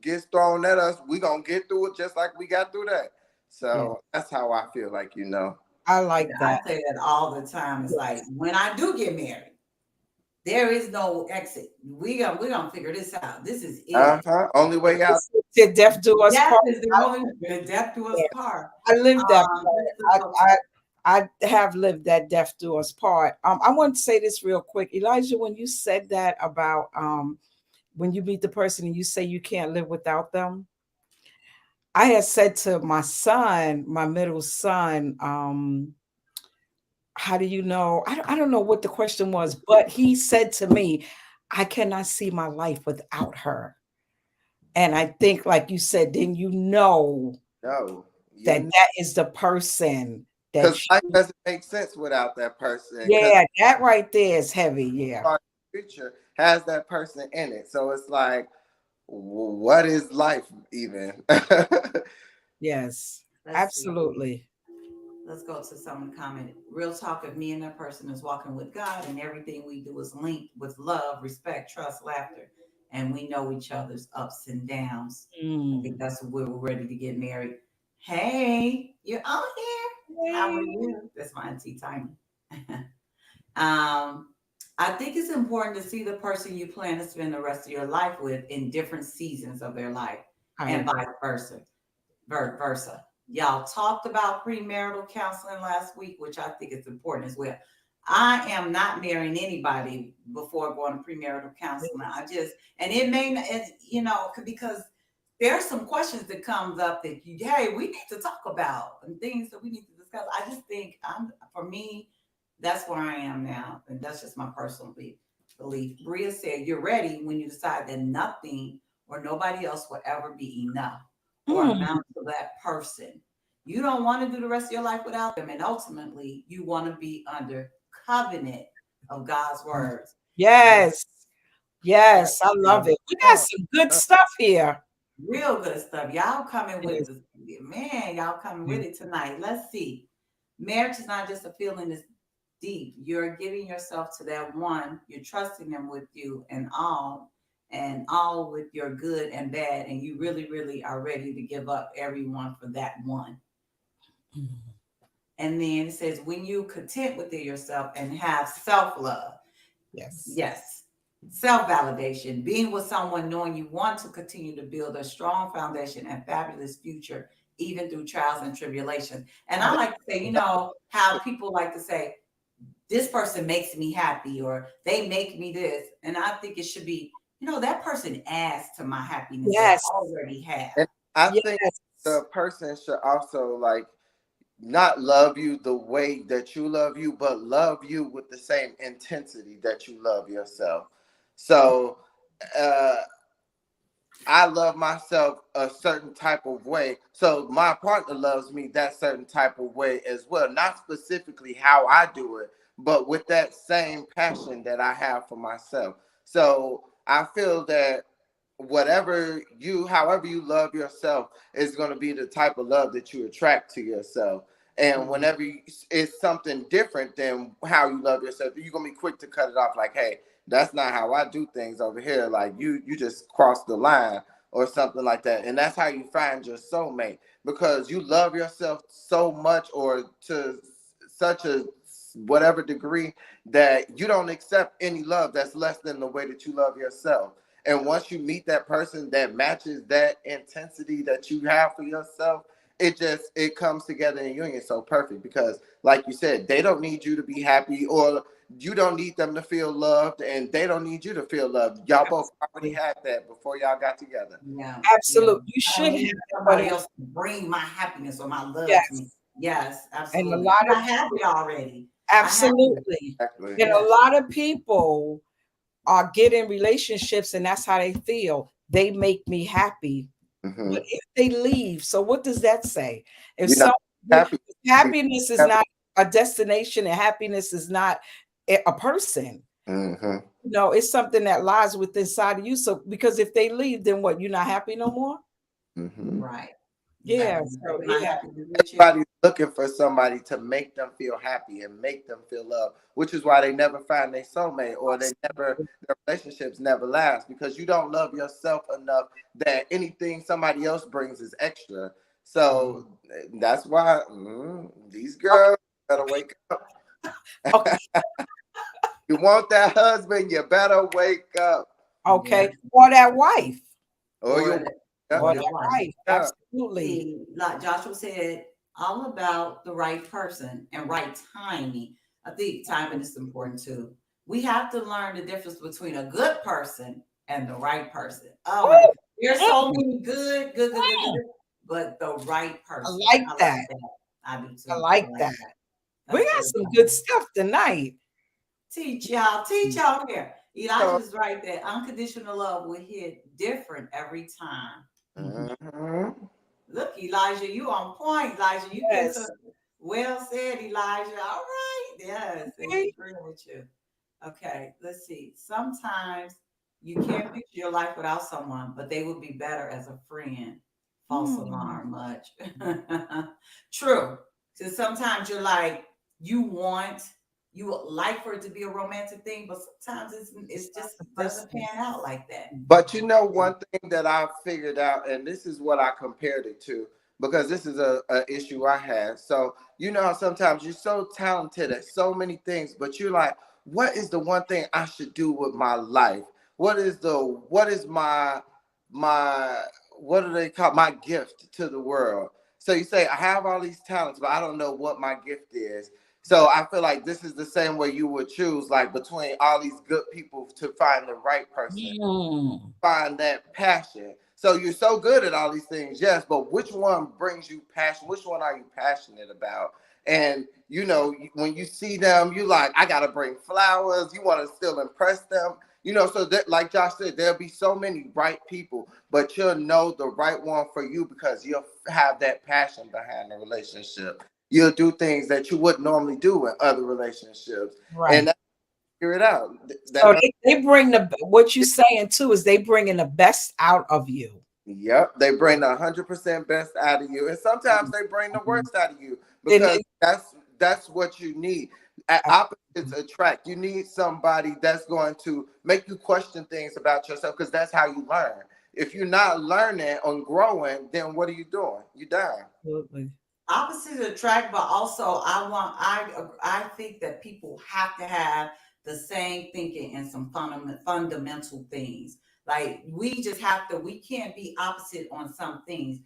gets thrown at us, we gonna get through it just like we got through that. Yeah, So that's how I feel like. I Yeah, like I that. say that all the time. It's like Yes. when I do get married, there is no exit. We gonna figure this out. This is it. Only way out. Till death do us Death part. is the only death to us Yeah, part. I lived that This is part. so I have lived that death do us part. I want to say this real quick, Elijah. When you said that about when you meet the person and you say you can't live without them, I had said to my son, my middle son, how do you know? I don't know what the question was, but he said to me, I cannot see my life without her. And I think, like you said, then No, that that is the person that because life doesn't make sense without that person. Because yeah, that right there is heavy. Yeah. our future has that person in it. So it's like, what is life even? Yes. let's see. Absolutely. Let's go to someone comment. Real talk, if me and that person is walking with God and everything we do is linked with love, respect, trust, laughter, and we know each other's ups and downs. I think Mm. that's when we're ready to get married. Hey, you're on here. How are Yay. you? That's my auntie Tiny. I think it's important to see the person you plan to spend the rest of your life with in different seasons of their life, I and agree. vice versa. Versa. Y'all talked about premarital counseling last week, which I think is important as well. I am not marrying anybody before going to premarital counseling. And it may not, because there are some questions that comes up that hey, we need to talk about and things that we need to discuss. I just think for me, that's where I am now. And that's just my personal belief. Bria said, you're ready when you decide that nothing or nobody else will ever be enough or Mm. amount to that person. You don't want to do the rest of your life without them. And ultimately, you want to be under covenant of God's words. Yes. That's Yes. I love it. We got Oh, some good stuff here. real good stuff. Y'all coming with Yes. the man, y'all coming with Yes. it tonight. Let's see. Marriage is not just a feeling, it's deep. You're giving yourself to that one. You're trusting them with you and all with your good and bad. And you really, really are ready to give up everyone for that one. Mm. And then it says, when you content within yourself and have self love. Yes. Yes. Self-validation, being with someone knowing you want to continue to build a strong foundation and fabulous future, even through trials and tribulations. And I like to say, how people like to say, this person makes me happy or they make me this. And I think it should be, that person adds to my happiness that Yes. I already have. And I think Yes. the person should also like not love you the way that you love you, but love you with the same intensity that you love yourself. So uh I love myself a certain type of way. So my partner loves me that certain type of way as well. Not specifically how I do it, but with that same passion that I have for myself. So I feel that however you love yourself is going to be the type of love that you attract to yourself. And whenever it's something different than how you love yourself, you're going to be quick to cut it off like, hey, that's not how I do things over here. Like you just crossed the line or something like that. And that's how you find your soulmate, because you love yourself so much or to such a whatever degree that you don't accept any love that's less than the way that you love yourself. And once you meet that person that matches that intensity that you have for yourself, it comes together in union so perfect, because like you said, they don't need you to be happy, or you don't need them to feel loved, and they don't need you to feel loved. Y'all both already had that before y'all got together. Yeah. Absolutely. You I don't should have need it, but somebody else to bring my happiness or my love to me. yes. Yes, And a absolutely. lot of I have it already. I have it. absolutely. Exactly. And a Yes. lot of people get in relationships and that's how they feel. They make me happy. Mm-hmm. But if they leave, so what does that say? If You're not happy. happiness is not a destination and happiness is not a person. Mm-hmm. It's something that lies within inside of you. So because if they leave, then what? You're not happy no more? Mm-hmm. Right. Yeah. Right. So Am I yeah. happy to with you? Everybody's looking for somebody to make them feel happy and make them feel loved, which is why they never find their soulmate, or their relationships never last, because you don't love yourself enough that anything somebody else brings is extra. So that's why these girls better wake up. Okay. You want that husband, you better wake up. Okay. Yeah. Or that wife. Or Or you'll the, Or or that the wife. wife. yeah. Absolutely. See, like Joshua said, all about the right person and right timing. I think timing is important too. We have to learn the difference between a good person and the right person. Oh my God. There's so many good, but the right I person. like I like that. that. I do I too. I like like that. that. We That's got so some good good. stuff tonight. Teach y'all here. Elijah's right there. Unconditional love will hit different every time. Mhm. Look, Elijah, you on point, Elijah. You put some Yes. well said, Elijah. All right. Yes, they Okay. agree with you. Okay, let's see. Sometimes you can't picture your life without someone, but they would be better as a friend. False Hmm. alarm, much. True. So sometimes you're like, you would like for it to be a romantic thing, but sometimes It's it's not just the doesn't person. pan out like that. But you know, one thing that I figured out, and this is what I compared it to, because this is a issue I had. So you know how sometimes you're so talented at so many things, but you're like, what is the one thing I should do with my life? What is my what do they call my gift to the world? So you say I have all these talents, but I don't know what my gift is. So I feel like this is the same way you would choose, like between all these good people to find the right person, Hmm. find that passion. So you're so good at all these things, yes, but which one brings you passion? Which one are you passionate about? And you know, when you see them, you like, I gotta bring flowers. You want to still impress them, you know. So that, like Josh said, there'll be so many right people, but you'll know the right one for you because you'll have that passion behind the relationship. You'll do things that you wouldn't normally do in other relationships, Right. and that's figure it out. So they bring what you saying too is they bringing the best out of you. Yep, they bring the 100% best out of you, and sometimes they bring the worst out of you, And because that's what you need. At opposites attract. You need somebody that's going to make you question things about yourself, because that's how you learn. If you're not learning and growing, then what are you doing? You dying. absolutely. Opposites attract, but also I think that people have to have the same thinking and some fundamental things. Like we can't be opposite on some things.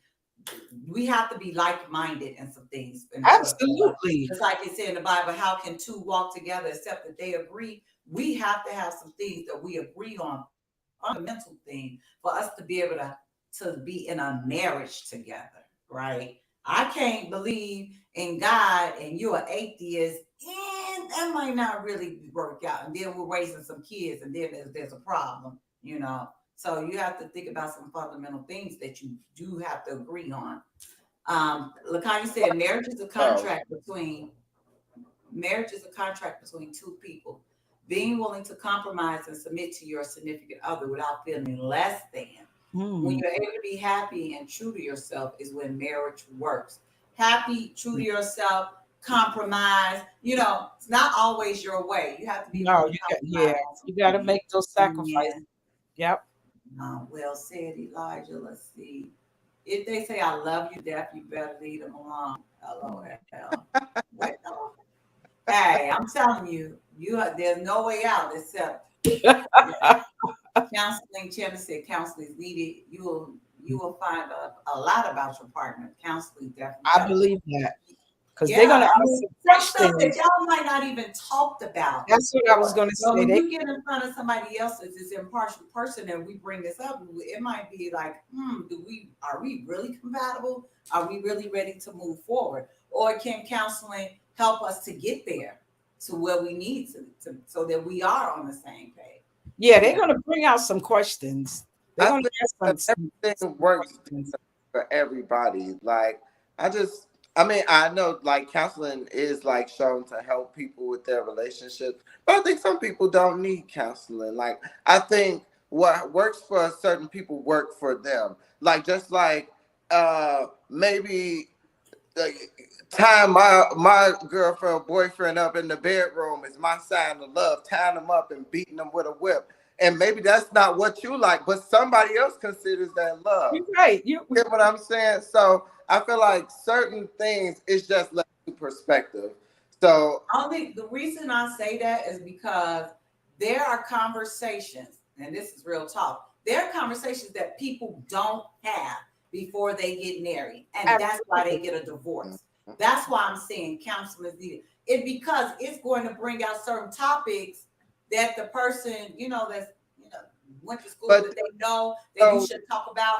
We have to be like-minded in some things in order for us. Absolutely. Just like it said in the Bible, how can two walk together except that they agree? We have to have some things that we agree on, fundamental thing, for us to be able to be in a marriage together, right? I can't believe in God and you're an atheist, and that might not really work out. And then we're raising some kids, and then there's a problem, you know. So you have to think about some fundamental things that you do have to agree on. Lakanya said, marriage is a contract between two people. Being willing to compromise and submit to your significant other without feeling less than. When you're able to be happy and true to yourself is when marriage works. Happy, true to yourself, compromise. You know, it's not always your way. You have to be No, willing to yeah, compromise. you got to make those sacrifices. Yeah. Yep. Well said, Elijah. Let's see. If they say I love you, Daph, you better leave them alone. LOL. What the? Hey, I'm telling you, there's no way out except counseling. Chandler said counseling is needed. You will find a lot about your partner. Counseling definitely. I believe that because they're gonna ask some some stuff that questions. y'all might not even talked about. That's what I was gonna But say. when you get in front of somebody else as this impartial person and we bring this up, it might be like, are we really compatible? Are we really ready to move forward? Or can counseling help us to get there to where we need to so that we are on the same page? Yeah, they're gonna bring out some questions. They're I gonna think ask that everything works for everybody. Like, I mean, I know like counseling is like shown to help people with their relationships, but I think some people don't need counseling. Like, I think what works for certain people work for them. Like, just like maybe tying my girlfriend or boyfriend up in the bedroom is my sign of love, tying them up and beating them with a whip. And maybe that's not what you like, but somebody else considers that love. You're right. You get what I'm saying? So I feel like certain things is just left to perspective. So the reason I say that is because there are conversations, and this is real talk. There are conversations that people don't have before they get married, and that's why they get a divorce. That's why I'm saying counseling is needed. Because it's going to bring out certain topics that the person, that's went to school, that they know that you should talk about.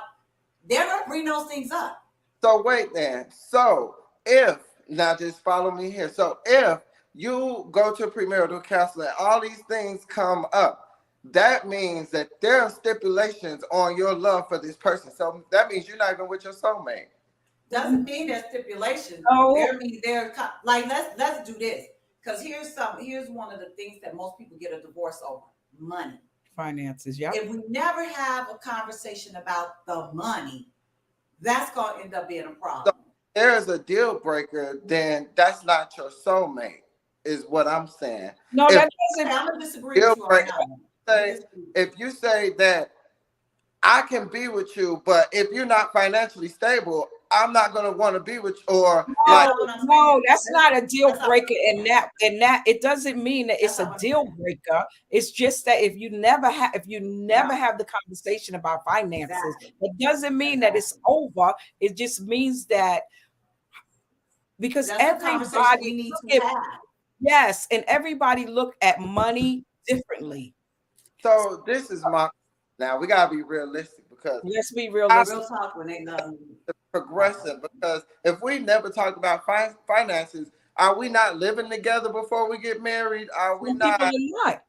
They're going to bring those things up. So wait then. So now just follow me here. So if you go to premarital counseling, all these things come up. That means that there are stipulations on your love for this person. So that means you're not even with your soulmate. Doesn't mean there's stipulations. No. There means like let's do this. Because here's one of the things that most people get a divorce over: money. Finances, yeah. If we never have a conversation about the money, that's gonna end up being a problem. So there's a deal breaker, then that's not your soulmate, is what I'm saying. No, that doesn't. I'm gonna disagree with you right now. If you say that I can be with you, but if you're not financially stable, I'm not gonna want to be with you. Or no, that's not a deal breaker. And that it doesn't mean that it's a deal breaker. It's just that if you never have the conversation about finances, it doesn't mean that it's over. It just means that because everybody needs to have. Yes, and everybody look at money differently. So this is now we gotta be realistic, because let's be realistic. Real talk when they know progressive, because if we never talk about finances, are we not living together before we get married? Are we not?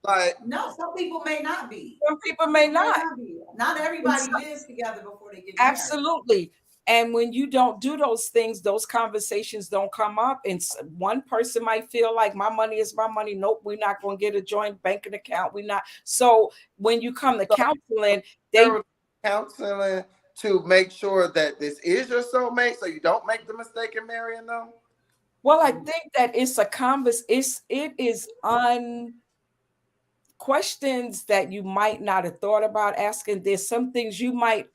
Like, no, some people may not be. Some people may not. Not everybody lives together before they get married. Absolutely. And when you don't do those things, those conversations don't come up. And one person might feel like my money is my money. Nope, we're not going to get a joint banking account. We're not. So when you come to counseling, counseling to make sure that this is your soulmate, so you don't make the mistake in marrying them. Well, I think that it's it is questions that you might not have thought about asking. There's some things you might.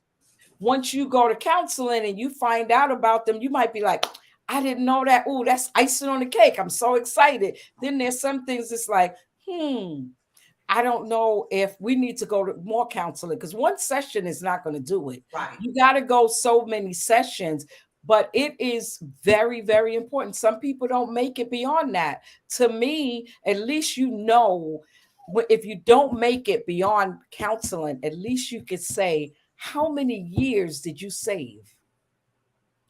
Once you go to counseling and you find out about them, you might be like, I didn't know that. Oh, that's icing on the cake. I'm so excited. Then there's some things it's like, I don't know if we need to go to more counseling, because one session is not going to do it. Right. You got to go so many sessions, but it is very, very important. Some people don't make it beyond that. To me, at least if you don't make it beyond counseling, at least you could say, how many years did you save?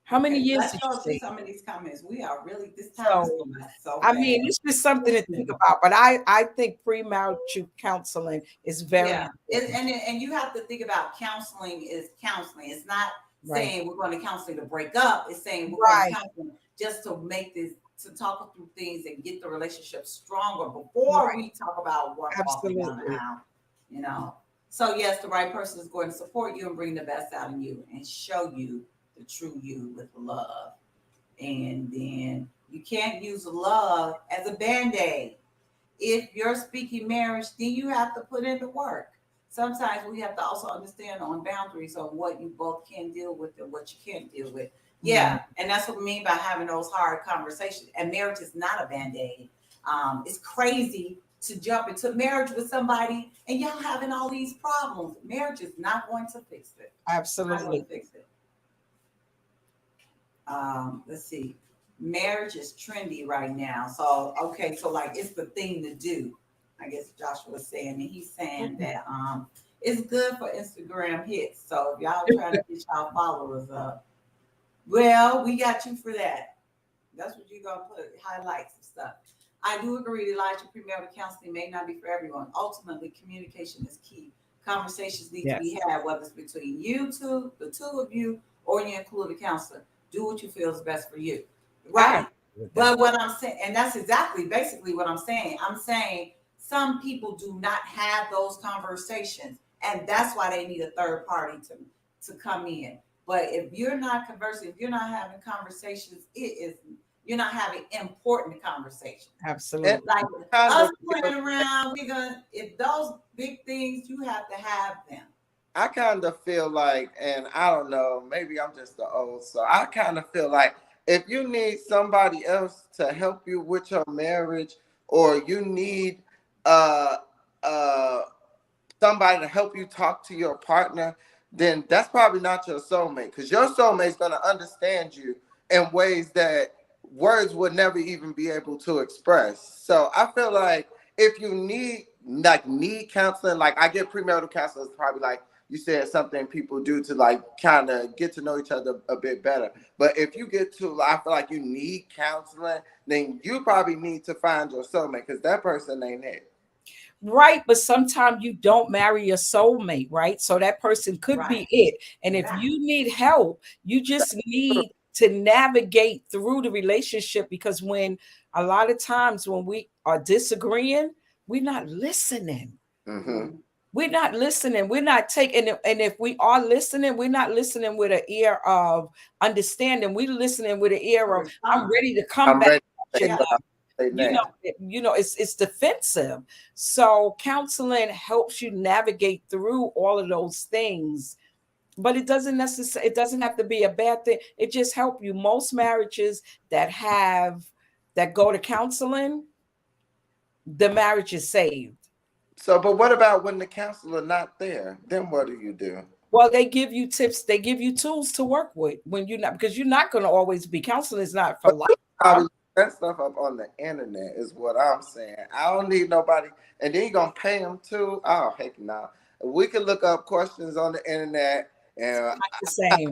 How many Okay, years let's did you go through save? some of these comments. We are really, this time is So, going so I mean, fast. it's just something to think about. But I think premarital counseling is very Yeah, important. and you have to think about counseling is counseling. It's not Right. saying we're going to counseling to break up. It's saying we're going to Right. counseling just to make this, to talk through things and get the relationship stronger before Right. we talk about what walking down the Absolutely. aisle. You know. So yes, the right person is going to support you and bring the best out in you and show you the true you with love. And then you can't use love as a band-aid. If you're speaking marriage, then you have to put in the work. Sometimes we have to also understand on boundaries on what you both can deal with and what you can't deal with. Yeah, and that's what we mean by having those hard conversations. And marriage is not a band-aid. It's crazy to jump into marriage with somebody and y'all having all these problems. Marriage is not going to fix it. Absolutely. Not going to fix it. Let's see. Marriage is trendy right now. So okay, so like it's the thing to do. I guess Joshua was saying, and he's saying that it's good for Instagram hits. So if y'all trying to get y'all followers up, well, we got you for that. That's what you're gonna put highlights and stuff. I do agree that Elijah premarital counseling may not be for everyone. Ultimately, communication is key. Conversations need to be had, whether it's between you two, the two of you, or you include a counselor. Do what you feel is best for you. Right. But what I'm saying, and that's exactly basically what I'm saying. I'm saying some people do not have those conversations, and that's why they need a third party to come in. But if you're not conversing, if you're not having conversations, you're not having important conversations. Absolutely. Like us playing around, if those big things, you have to have them. I kind of feel like, and I don't know, maybe I'm just the old, so I kind of feel like if you need somebody else to help you with your marriage, or you need uh uh somebody to help you talk to your partner, then that's probably not your soulmate, because your soulmate's going to understand you in ways that words would never even be able to express. So I feel like if you need counseling, like I get premarital counseling is probably like you said, something people do to like kind of get to know each other a bit better. But if you get to, I feel like you need counseling, then you probably need to find your soulmate, because that person ain't it. Right, but sometimes you don't marry a soulmate, right? So that person could be it. And if you need help, you just need to navigate through the relationship, because when a lot of times when we are disagreeing, we're not listening. Mm-hmm. We're not listening. We're not taking it. And if we are listening, we're not listening with an ear of understanding. We're listening with an ear of, I'm ready to come back. It's defensive. So counseling helps you navigate through all of those things, but it doesn't have to be a bad thing. It just helps you. Most marriages that go to counseling, the marriage is saved. So, but what about when the counselor not there? Then what do you do? Well, they give you tips. They give you tools to work with when you're not, because you're not going to always be. Counseling is not for life. That stuff up on the internet is what I'm saying. I don't need nobody, and then you're gonna pay them too. Oh heck no! We can look up questions on the internet, and it's not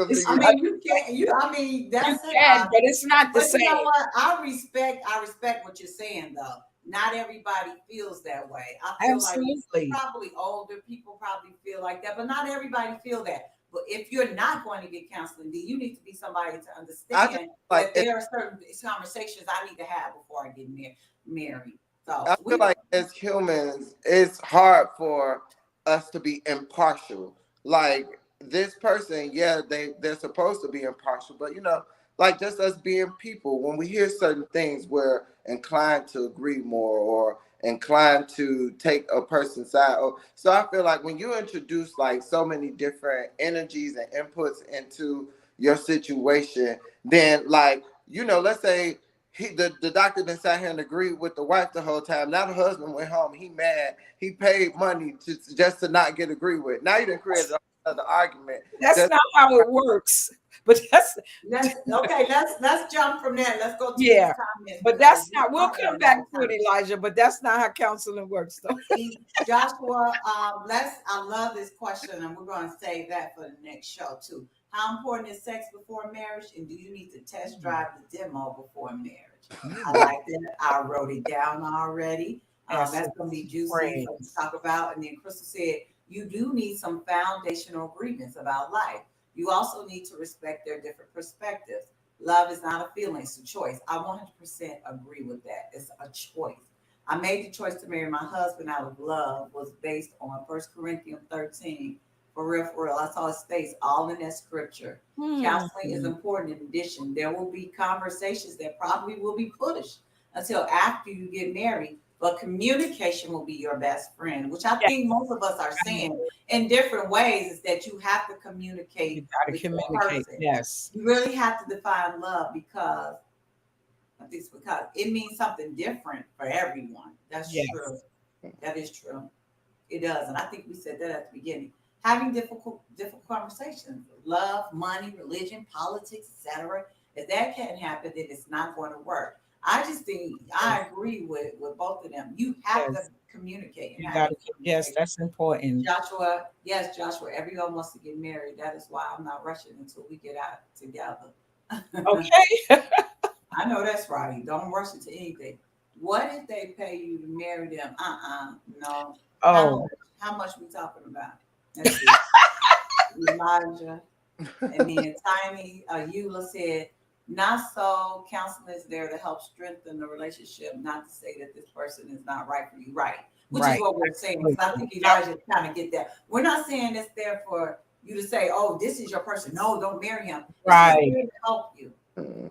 the same. You can't. I mean, that's you can, but it's not the same. You know what? I respect what you're saying, though. Not everybody feels that way. I feel like probably older people probably feel like that, but not everybody feel that. But if you're not going to get counseling, then you need to be somebody to understand that there are certain conversations I need to have before I get married. So I feel like as humans, it's hard for us to be impartial. Like this person, yeah, they're supposed to be impartial, but like just us being people, when we hear certain things, we're inclined to agree more or inclined to take a person's side. So I feel like when you introduce like so many different energies and inputs into your situation, then like, let's say the doctor then sat here and agreed with the wife the whole time. Now the husband went home. He mad. He paid money just to not get agreed with. Now you done created another argument. That's not how it works. But that's Okay. Let's jump from there. Let's go to yeah. these comments. But that's not. We'll come back to it, Elijah. But that's not how counseling works, though. Joshua, I love this question, and we're going to save that for the next show too. How important is sex before marriage, and do you need to test drive the demo before marriage? I like that. I wrote it down already. That's going to be juicy to talk about. And then Crystal said, you do need some foundational agreements about life. You also need to respect their different perspectives. Love is not a feeling, it's a choice. I 100% agree with that. It's a choice. I made the choice to marry my husband out of love was based on 1 Corinthians 13. For real. I saw it states all in that scripture. Counseling is important. In addition, there will be conversations that probably will be pushed until after you get married. But communication will be your best friend, which I think most of us are saying in different ways, is that you have to communicate. You got to communicate. Yes. You really have to define love because it means something different for everyone. That's true. That is true. It does. And I think we said that at the beginning. Having difficult conversations, love, money, religion, politics, etc. If that can't happen, then it's not going to work. I just think I agree with both of them. You have to communicate. Yes, that's important. Joshua, everyone wants to get married. That is why I'm not rushing until we get out together. Okay. I know that's right. Don't rush into anything. What if they pay you to marry them? No. Oh. How much we talking about? Elijah. And then Tiny Eula said, not so. Counseling is there to help strengthen the relationship, not to say that this person is not right for you. Right. Which is what we're saying. Because I think Elijah kind of get that. We're not saying it's there for you to say, oh, this is your person. No, don't marry him. Right. It's there to help you.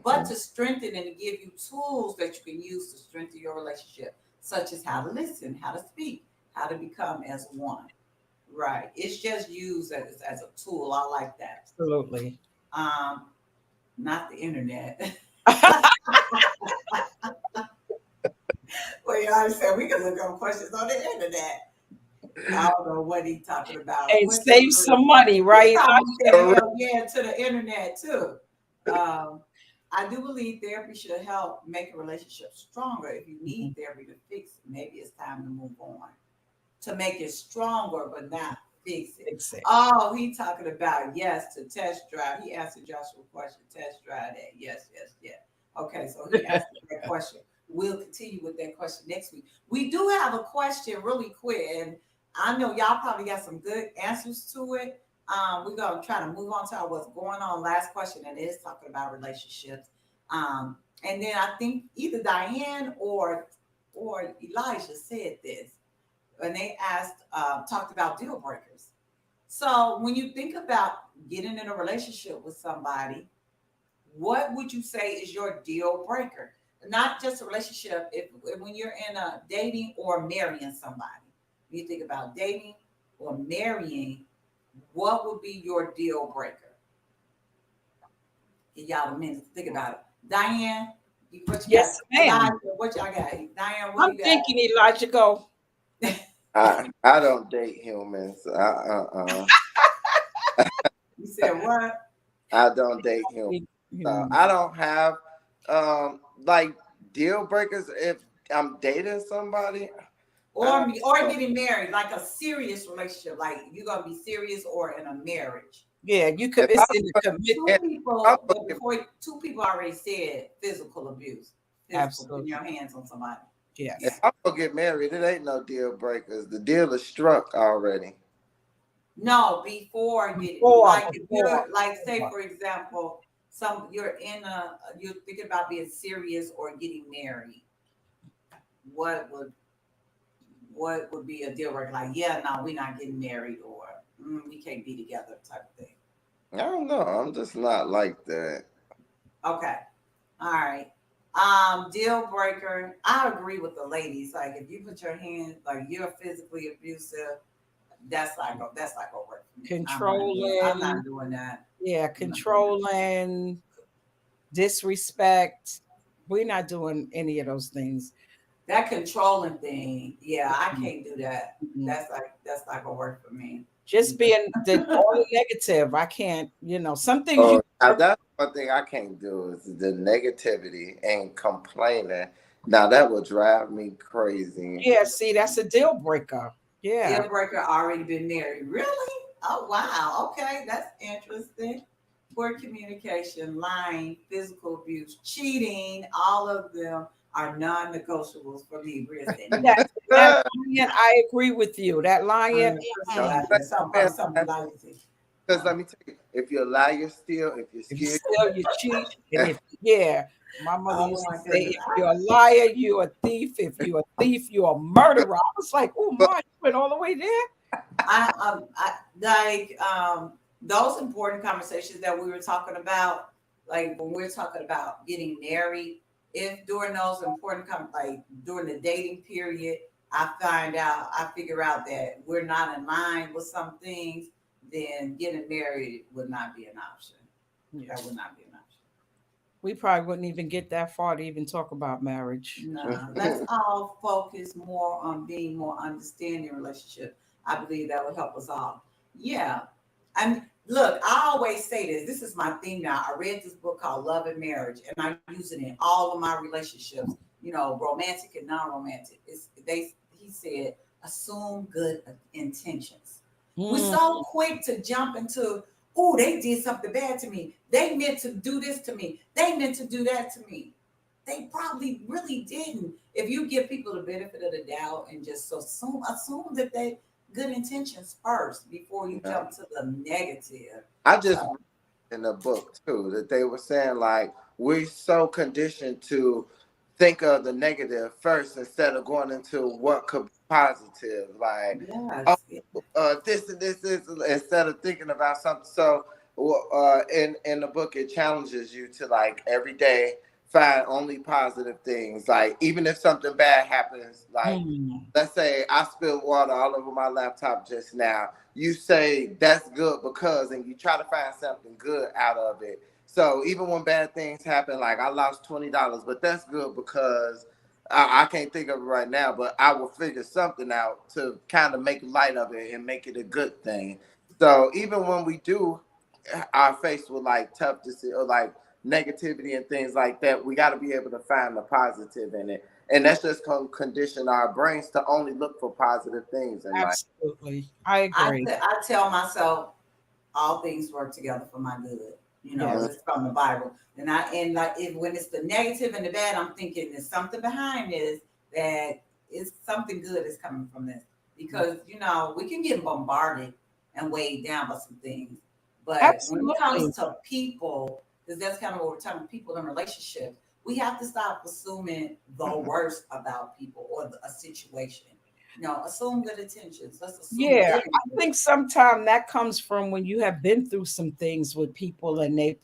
But to strengthen and to give you tools that you can use to strengthen your relationship, such as how to listen, how to speak, how to become as one. Right. It's just used as a tool. I like that. Absolutely. Not the internet. Well, you understand, we can look up questions on the internet. I don't know what he's talking about. And save some money, right? Yeah, to the internet too. I do believe therapy should help make a relationship stronger. If you need therapy to fix it, maybe it's time to move on. To make it stronger, but not fix it. Oh, he talking about to test drive. He answered Joshua's question. Test drive that. Yes. Okay, so he asked that question. We'll continue with that question next week. We do have a question really quick, and I know y'all probably got some good answers to it. We're gonna try to move on to what's going on. Last question, and it is talking about relationships. And then I think either Diane or Elijah said this. And they talked about deal breakers. So when you think about getting in a relationship with somebody, what would you say is your deal breaker? Not just a relationship, when you're in a dating or marrying somebody. When you think about dating or marrying, what would be your deal breaker? Give y'all a minute to think about it. Diane, what you got? Ma'am. What y'all got? Diane, I'm thinking Elijah go. I don't date humans. You said what? I don't date humans. So I don't have like deal breakers if I'm dating somebody. Or getting married, like a serious relationship, like you're gonna be serious or in a marriage. Yeah, you could. It's in the commitment. Two people already said physical abuse. Absolutely. Putting your hands on somebody. Yes. If I'm gonna get married, it ain't no deal breakers. The deal is struck already. No, before say for example, you're thinking about being serious or getting married. What would be a deal breaker? Like, we're not getting married, or we can't be together, type of thing. I don't know. I'm just not like that. Okay. All right. Deal breaker. I agree with the ladies. Like, if you put your hands, like you're physically abusive, that's like a work. Controlling. I'm not doing that. Yeah, controlling, disrespect. We're not doing any of those things. That controlling thing, yeah, I can't do that. Mhm. That's not gonna work for me. Just being all the negative. I can't, some things you. Oh, now that's one thing I can't do is the negativity and complaining. Now that would drive me crazy. Yeah, see, that's a deal breaker. Yeah. Deal breaker already been married. Really? Oh wow. Okay, that's interesting. Poor communication, lying, physical abuse, cheating, all of them are non-negotiables for me, Brisbane. That lion, I agree with you. That lion, Because let me tell you, if you lie, you're still. If you're if you scared, steal, you cheat. And if, yeah, my mother Oh used to my say, goodness. if you're a liar, you're a thief. If you're a thief, you're a murderer. I was like, oh but my, you went all the way there. I like those important conversations that we were talking about, like when we're talking about getting married, if during those important like during the dating period, I figure out that we're not in line with some things, then getting married would not be an option. Yeah. That would not be an option. We probably wouldn't even get that far to even talk about marriage. No, let's all focus more on being more understanding in relationship. I believe that will help us all. Yeah. And look, I always say this. This is my thing now. I read this book called Love and Marriage, and I use it in all of my relationships, romantic and non-romantic. He said, assume good intentions. We're so quick to jump into, oh, they did something bad to me. They meant to do this to me. They meant to do that to me. They probably really didn't. If you give people the benefit of the doubt and just assume that they good intentions first before you jump to the negative. I just read in the book too that they were saying like we're so conditioned to think of the negative first instead of going into what could be positive. Like, Yes. this and this instead of thinking about something. So, in the book, it challenges you to like every day find only positive things. Like, even if something bad happens, like let's say I spilled water all over my laptop just now. You say that's good because, and you try to find something good out of it. So even when bad things happen, like I lost $20, but that's good because I can't think of it right now, but I will figure something out to kind of make light of it and make it a good thing. So even when we do are faced with like tough decisions or like negativity and things like that, we got to be able to find the positive in it. And that's just going to condition our brains to only look for positive things in life. Absolutely. I agree. I tell myself all things work together for my good. Yes. It's from the Bible. And like when it's the negative and the bad, I'm thinking there's something behind this that is something good is coming from this. Because we can get bombarded and weighed down by some things. But when it comes to people, because that's kind of what we're talking about, people in relationships, we have to stop assuming the worst about people or a situation. Assume good intentions. Let's assume. Yeah, I think sometimes that comes from when you have been through some things with people and it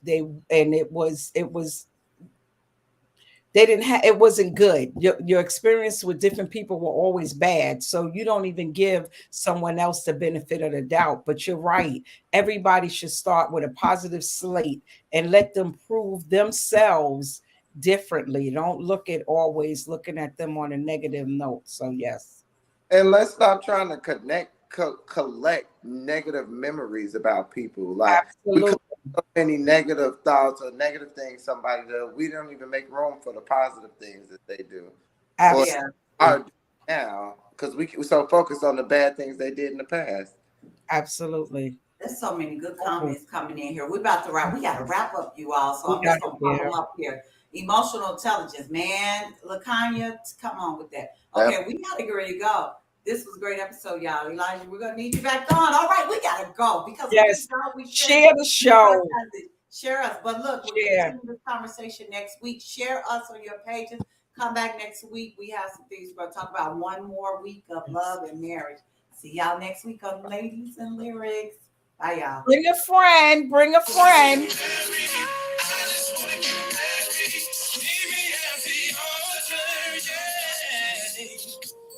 wasn't good. Your experience with different people were always bad. So you don't even give someone else the benefit of the doubt. But you're right. Everybody should start with a positive slate and let them prove themselves differently. Don't look at always looking at them on a negative note. So yes. And let's stop trying to collect negative memories about people. Like we collect so many negative thoughts or negative things somebody does, we don't even make room for the positive things that they do. Absolutely. Or are doing now because we're so focused on the bad things they did in the past. Absolutely. There's so many good comments coming in here. We're about to wrap. We got to wrap up, you all. So I'm just gonna pop them up here. Emotional intelligence, man. LaKanya, come on with that. Okay, we gotta get ready to go. This was a great episode, y'all. Elijah, we're gonna need you back on. All right, we gotta go because we share the show. Share us. But look, we'll continue this conversation next week. Share us on your pages. Come back next week. We have some things we're gonna talk about. One more week of love and marriage. See y'all next week on Ladies and Lyrics. Bye, y'all. Bring a friend. Bring a friend.